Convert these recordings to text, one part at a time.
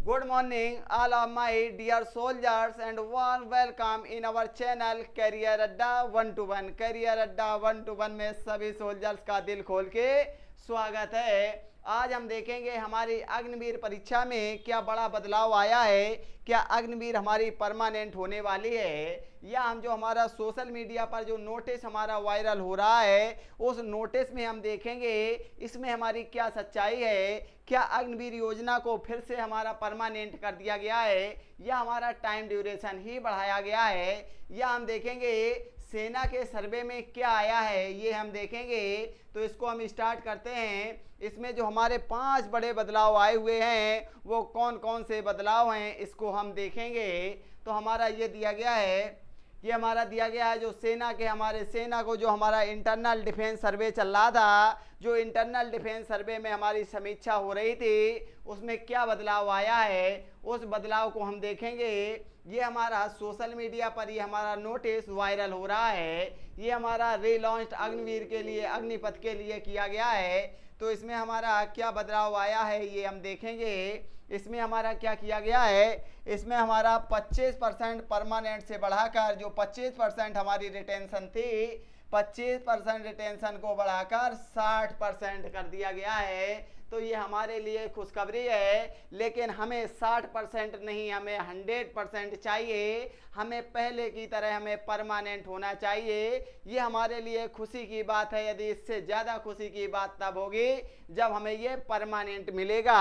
Good morning, all of my dear soldiers, and warm welcome in our channel Career Adda 1 to 1। Career Adda 1 to 1 में सभी soldiers का दिल खोल के स्वागत है। आज हम देखेंगे हमारी अग्निवीर परीक्षा में क्या बड़ा बदलाव आया है, क्या अग्निवीर हमारी परमानेंट होने वाली है, या हम जो हमारा सोशल मीडिया पर जो नोटिस हमारा वायरल हो रहा है उस नोटिस में हम देखेंगे इसमें हमारी क्या सच्चाई है, क्या अग्निवीर योजना को फिर से हमारा परमानेंट कर दिया गया है या हमारा टाइम ड्यूरेशन ही बढ़ाया गया है, या हम देखेंगे सेना के सर्वे में क्या आया है ये हम देखेंगे। तो इसको हम स्टार्ट करते हैं। इसमें जो हमारे 5 बड़े बदलाव आए हुए हैं वो कौन कौन से बदलाव हैं इसको हम देखेंगे। तो हमारा ये दिया गया है, ये हमारा दिया गया है जो सेना के हमारे सेना को जो हमारा इंटरनल डिफेंस सर्वे चल रहा था, जो इंटरनल डिफेंस सर्वे में हमारी समीक्षा हो रही थी उसमें क्या बदलाव आया है उस बदलाव को हम देखेंगे। ये हमारा सोशल मीडिया पर ये हमारा नोटिस वायरल हो रहा है, ये हमारा रीलॉन्च्ड अग्निवीर के लिए अग्निपथ के लिए किया गया है। तो इसमें हमारा क्या बदलाव आया है ये हम देखेंगे। इसमें हमारा क्या किया गया है, इसमें हमारा 25% परमानेंट से बढ़ाकर जो 25% हमारी रिटेंशन थी 25% रिटेंशन को बढ़ाकर 60% कर दिया गया है। तो ये हमारे लिए खुशखबरी है, लेकिन हमें 60% नहीं, हमें 100% चाहिए। हमें पहले की तरह हमें परमानेंट होना चाहिए। ये हमारे लिए खुशी की बात है। यदि इससे ज़्यादा खुशी की बात तब होगी जब हमें ये परमानेंट मिलेगा।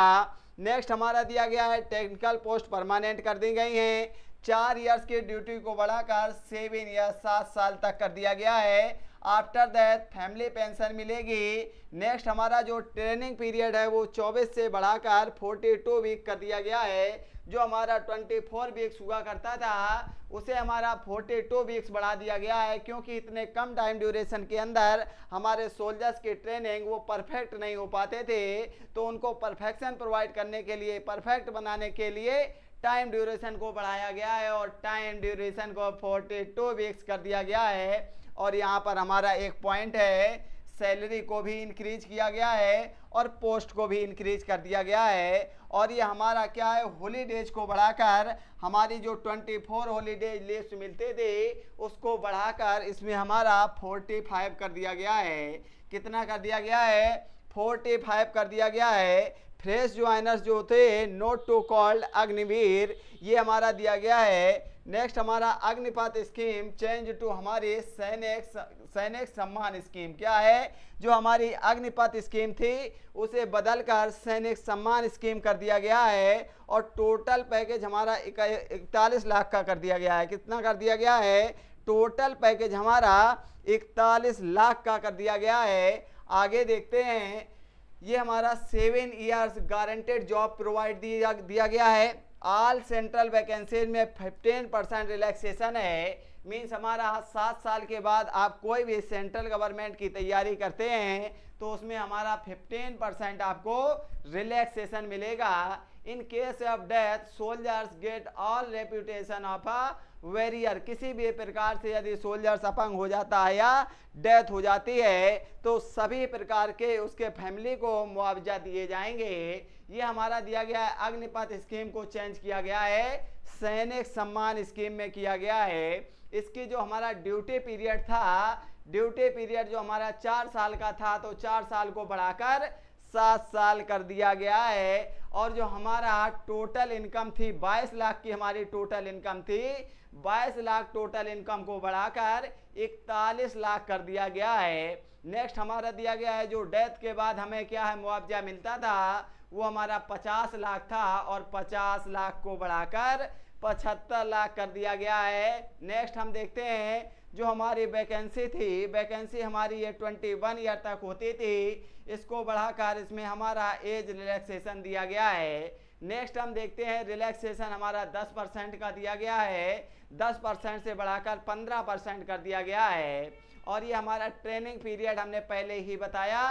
नेक्स्ट हमारा दिया गया है टेक्निकल पोस्ट परमानेंट कर दी गई हैं। 4 इयर्स की ड्यूटी को बढ़ाकर 7 ईयर 7 साल तक कर दिया गया है। आफ्टर दैट फैमिली पेंशन मिलेगी। नेक्स्ट हमारा जो ट्रेनिंग पीरियड है वो 24 से बढ़ाकर 42 वीक कर दिया गया है। जो हमारा 24 वीक्स हुआ करता था उसे हमारा 42 वीक्स बढ़ा दिया गया है, क्योंकि इतने कम टाइम ड्यूरेशन के अंदर हमारे सोल्जर्स की ट्रेनिंग वो परफेक्ट नहीं हो पाते थे। तो उनको परफेक्शन प्रोवाइड करने के लिए, परफेक्ट बनाने के लिए टाइम ड्यूरेशन को बढ़ाया गया है और टाइम ड्यूरेशन को 42 वीक्स कर दिया गया है। और यहाँ पर हमारा एक पॉइंट है, सैलरी को भी इंक्रीज किया गया है और पोस्ट को भी इंक्रीज कर दिया गया है। और ये हमारा क्या है, हॉलीडेज को बढ़ाकर हमारी जो 24 हॉलीडेज लिस्ट मिलते थे उसको बढ़ाकर इसमें हमारा 45 कर दिया गया है। कितना कर दिया गया है, 45 कर दिया गया है। फ्रेश ज्वाइनर्स जो थे नोट टू कॉल्ड अग्निवीर ये हमारा दिया गया है। नेक्स्ट हमारा अग्निपथ स्कीम चेंज टू हमारी सैनिक सम्मान स्कीम। क्या है, जो हमारी अग्निपथ स्कीम थी उसे बदलकर सैनिक सम्मान स्कीम कर दिया गया है और टोटल पैकेज हमारा 41 लाख का कर दिया गया है। कितना कर दिया गया है, टोटल पैकेज हमारा 41 लाख का कर दिया गया है। आगे देखते हैं, ये हमारा 7 इयर्स गारंटेड जॉब प्रोवाइड दिया गया है। ऑल सेंट्रल वैकेंसीज में 15% रिलैक्सेशन है। मीन्स हमारा 7 साल के बाद आप कोई भी सेंट्रल गवर्नमेंट की तैयारी करते हैं तो उसमें हमारा 15% आपको रिलैक्सेशन मिलेगा। In case of death soldiers get all reputation of a warrior. किसी भी प्रकार से यदि सोल्जर्स अपंग हो जाता है या डेथ हो जाती है तो सभी प्रकार के उसके फैमिली को मुआवजा दिए जाएंगे। ये हमारा दिया गया है, अग्निपथ स्कीम को चेंज किया गया है, सैनिक सम्मान स्कीम में किया गया है। इसकी जो हमारा ड्यूटी पीरियड था, ड्यूटी पीरियड जो हमारा 4 साल का था तो 4 साल को बढ़ाकर 7 साल कर दिया गया है। और जो हमारा टोटल इनकम थी 22 लाख की हमारी टोटल इनकम थी, 22 लाख टोटल इनकम को बढ़ाकर 41 लाख कर दिया गया है। नेक्स्ट हमारा दिया गया है जो डेथ के बाद हमें क्या है मुआवजा मिलता था वो हमारा 50 लाख था और 50 लाख को बढ़ाकर 75 लाख कर दिया गया है। नेक्स्ट हम देखते हैं, जो हमारी वैकेंसी थी, वैकेंसी हमारी ये 21 ईयर तक होती थी, इसको बढ़ाकर इसमें हमारा एज रिलैक्सेशन दिया गया है। नेक्स्ट हम देखते हैं, रिलैक्सेशन हमारा 10% का दिया गया है, 10% से बढ़ाकर 15% कर दिया गया है। और ये हमारा ट्रेनिंग पीरियड हमने पहले ही बताया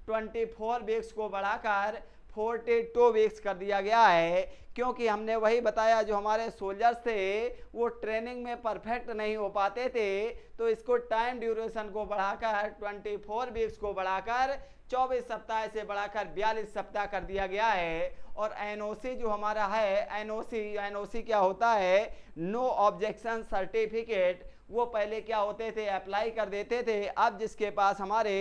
24 वीक्स को बढ़ाकर 42 वीक्स कर दिया गया है, क्योंकि हमने वही बताया जो हमारे सोल्जर्स थे वो ट्रेनिंग में परफेक्ट नहीं हो पाते थे, तो इसको टाइम ड्यूरेशन को बढ़ाकर 24 वीक्स को बढ़ाकर 24 सप्ताह से बढ़ाकर 42 सप्ताह कर दिया गया है। और एनओसी जो हमारा है, एनओसी क्या होता है, नो ऑब्जेक्शन सर्टिफिकेट, वो पहले क्या होते थे, अप्लाई कर देते थे। अब जिसके पास हमारे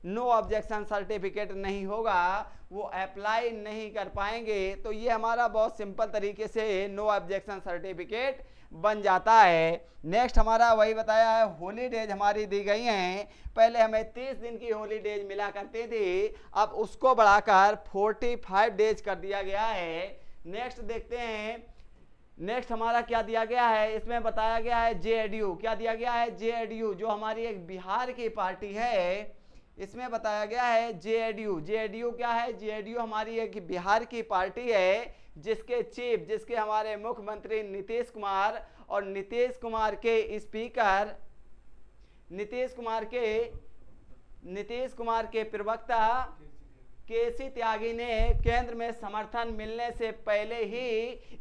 नो ऑब्जेक्शन सर्टिफिकेट नहीं होगा वो अप्लाई नहीं कर पाएंगे। तो ये हमारा बहुत सिंपल तरीके से नो ऑब्जेक्शन सर्टिफिकेट बन जाता है। नेक्स्ट हमारा वही बताया है, हॉलीडेज हमारी दी गई हैं। पहले हमें 30 दिन की हॉलीडेज मिला करती थी, अब उसको बढ़ाकर 45 डेज कर दिया गया है। नेक्स्ट देखते हैं, नेक्स्ट हमारा क्या दिया गया है, इसमें बताया गया है जेएडयू, क्या दिया गया है, जेएडयू जो हमारी एक बिहार की पार्टी है, इसमें बताया गया है जेएडयू। जेएडयू क्या है, जेएडयू हमारी एक बिहार की पार्टी है जिसके चीफ, जिसके हमारे मुख्यमंत्री नीतीश कुमार और नीतीश कुमार के स्पीकर, नीतीश कुमार के प्रवक्ता केसी त्यागी ने केंद्र में समर्थन मिलने से पहले ही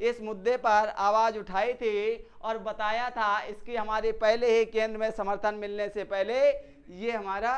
इस मुद्दे पर आवाज उठाई थी और बताया था, इसकी हमारी पहले ही केंद्र में समर्थन मिलने से पहले ये हमारा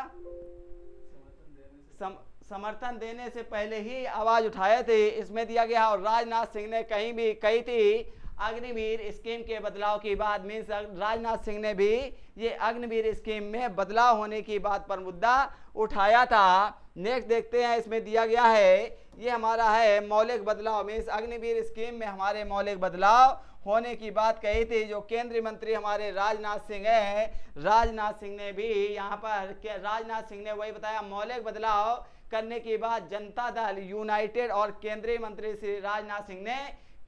समर्थन देने से पहले ही आवाज उठाए थे, इसमें दिया गया। और राजनाथ सिंह ने कही थी अग्निवीर स्कीम के बदलाव की बात, मीन्स राजनाथ सिंह ने भी ये अग्निवीर स्कीम में बदलाव होने की बात पर मुद्दा उठाया था। नेक्स्ट देखते हैं, इसमें दिया गया है, ये हमारा है मौलिक बदलाव, मीन्स अग्निवीर स्कीम में हमारे मौलिक बदलाव होने की बात कही थी। जो केंद्रीय मंत्री हमारे राजनाथ सिंह है, राजनाथ सिंह ने भी यहाँ पर, राजनाथ सिंह ने वही बताया, मौलिक बदलाव करने की बात जनता दल यूनाइटेड और केंद्रीय मंत्री श्री राजनाथ सिंह ने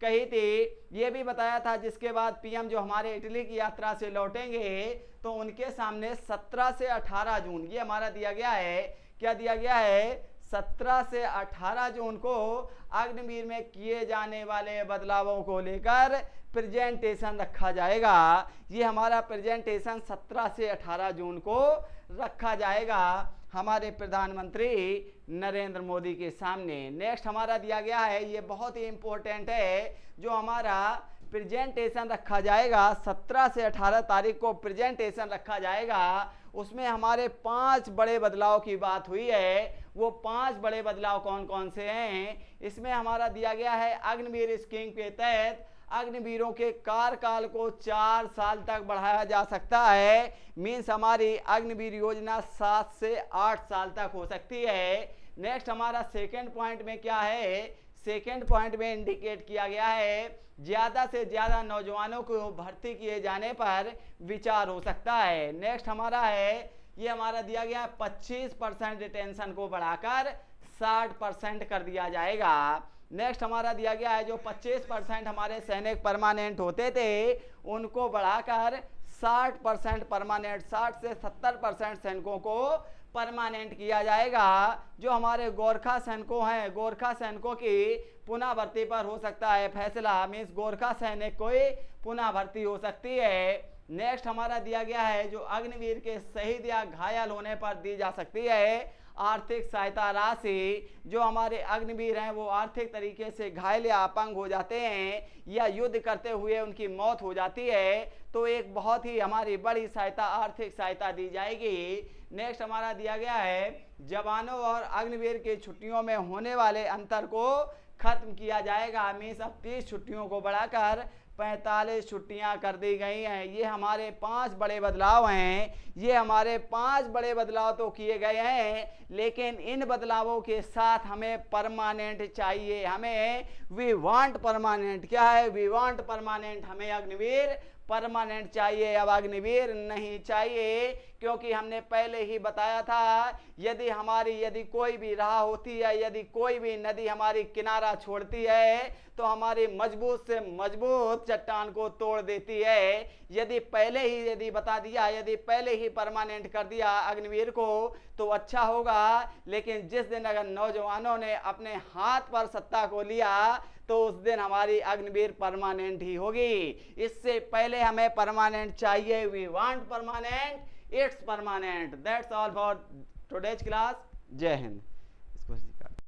कही थी। ये भी बताया था जिसके बाद पीएम जो हमारे इटली की यात्रा से लौटेंगे तो उनके सामने 17 से 18 जून, ये हमारा दिया गया है, क्या दिया गया है, 17 से 18 जून को अग्निवीर में किए जाने वाले बदलावों को लेकर प्रेजेंटेशन रखा जाएगा। ये हमारा प्रेजेंटेशन 17 से 18 जून को रखा जाएगा हमारे प्रधानमंत्री नरेंद्र मोदी के सामने। नेक्स्ट हमारा दिया गया है, ये बहुत ही इंपॉर्टेंट है, जो हमारा प्रेजेंटेशन रखा जाएगा 17 से 18 तारीख को प्रेजेंटेशन रखा जाएगा, उसमें हमारे 5 बड़े बदलाव की बात हुई है। वो 5 बड़े बदलाव कौन कौन से हैं, इसमें हमारा दिया गया है, अग्निवीर स्कीम के तहत अग्निवीरों के कार्यकाल को 4 साल तक बढ़ाया जा सकता है, मीन्स हमारी अग्निवीर योजना 7 से 8 साल तक हो सकती है। नेक्स्ट हमारा सेकेंड पॉइंट में क्या है, सेकेंड पॉइंट में इंडिकेट किया गया है, ज्यादा से ज्यादा नौजवानों को भर्ती किए जाने पर विचार हो सकता है। नेक्स्ट हमारा है, ये हमारा दिया गया 25% रिटेंशन को बढ़ाकर 60% कर दिया जाएगा। नेक्स्ट हमारा दिया गया है, जो 25% हमारे सैनिक परमानेंट होते थे उनको बढ़ाकर 60% परमानेंट, 60 से 70% सैनिकों को परमानेंट किया जाएगा। जो हमारे गोरखा सैनिकों हैं, गोरखा सैनिकों की पुनः भर्ती पर हो सकता है फैसला, मीन्स गोरखा सैनिक कोई पुनः भर्ती हो सकती है। नेक्स्ट हमारा दिया गया है, जो अग्निवीर के शहीद या घायल होने पर दी जा सकती है आर्थिक सहायता राशि। जो हमारे अग्निवीर हैं वो आर्थिक तरीके से घायल या अपंग हो जाते हैं या युद्ध करते हुए उनकी मौत हो जाती है, तो एक बहुत ही हमारी बड़ी सहायता, आर्थिक सहायता दी जाएगी। नेक्स्ट हमारा दिया गया है, जवानों और अग्निवीर की छुट्टियों में होने वाले अंतर को खत्म किया जाएगा, मीन्स अब 30 छुट्टियों को बढ़ाकर 45 छुट्टियां कर दी गई हैं। ये हमारे 5 बड़े बदलाव हैं, ये हमारे 5 बड़े बदलाव तो किए गए हैं, लेकिन इन बदलावों के साथ हमें परमानेंट चाहिए, हमें वी वांट परमानेंट, क्या है, वी वांट परमानेंट, हमें अग्निवीर परमानेंट चाहिए, अब अग्निवीर नहीं चाहिए, क्योंकि हमने पहले ही बताया था यदि कोई भी राह होती है, यदि कोई भी नदी हमारी किनारा छोड़ती है तो हमारी मजबूत से मजबूत चट्टान को तोड़ देती है। यदि बता दिया, यदि पहले ही परमानेंट कर दिया अग्निवीर को तो अच्छा होगा, लेकिन जिस दिन अगर नौजवानों ने अपने हाथ पर सत्ता को लिया तो उस दिन हमारी अग्निवीर परमानेंट ही होगी। इससे पहले हमें परमानेंट चाहिए, we want permanent, it's permanent. That's all for today's class. जय हिंद।